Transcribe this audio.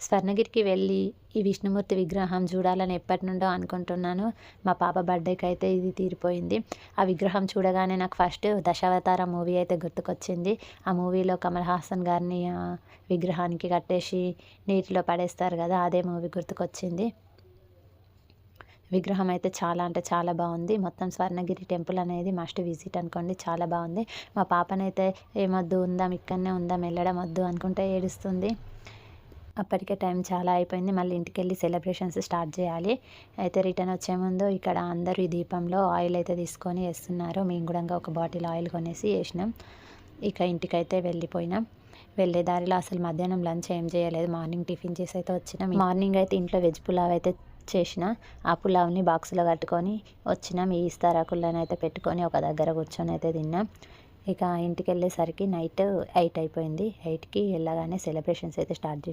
స్వర్ణగిరికి వెళ్ళి ఈ విష్ణుమూర్తి విగ్రహం చూడాలని ఎప్పటినుండో అనుకుంటున్నాను. మా పాప బర్త్‌డేకి అయితే ఇది తీరిపోయింది. ఆ విగ్రహం చూడగానే నాకు ఫస్ట్ 'దశావతారం' మూవీ అయితే గుర్తుకొచ్చింది. ఆ మూవీలో కమల్ హాసన్ గారిని విగ్రహానికి కట్టేసి నీటిలో పడేస్తారు కదా! అదే మూవీ గుర్తుకొచ్చింది. విగ్రహం అయితే చాలా అంటే చాలా బాగుంది. మొత్తం స్వర్ణగిరి టెంపుల్ అనేది మస్ట్ విజిట్ అనుకోండి. చాలా బాగుంది. మా పాపనైతే ఏమొద్దు ఉందాం, ఇక్కడనే ఉందాం, వెళ్ళడం వద్దు అనుకుంటే ఏడుస్తుంది. అప్పటికే టైం చాలా అయిపోయింది. మళ్ళీ ఇంటికెళ్ళి సెలబ్రేషన్స్ స్టార్ట్ చేయాలి. అయితే రిటర్న్ వచ్చే ముందు ఇక్కడ అందరూ ఈ దీపంలో ఆయిల్ అయితే తీసుకొని వేస్తున్నారు. మేము కూడా ఒక బాటిల్ ఆయిల్ కొనేసి వేసినాం. ఇక ఇంటికైతే వెళ్ళిపోయినాం. వెళ్ళే దారిలో అసలు మధ్యాహ్నం లంచ్ ఏం చేయలేదు. మార్నింగ్ టిఫిన్ చేసి అయితే వచ్చినాం. మార్నింగ్ అయితే ఇంట్లో వెజ్ పులావ్ అయితే చేసిన. ఆ పులావ్ని బాక్స్లో కట్టుకొని వచ్చినాం. ఈ ఇస్తారాకులను అయితే పెట్టుకొని ఒక దగ్గర కూర్చొని అయితే తిన్నాం. ఇక ఇంటికి వెళ్ళేసరికి నైట్ 8 అయిపోయింది. 8కి వెళ్ళగానే సెలబ్రేషన్స్ అయితే స్టార్ట్ చేసాం.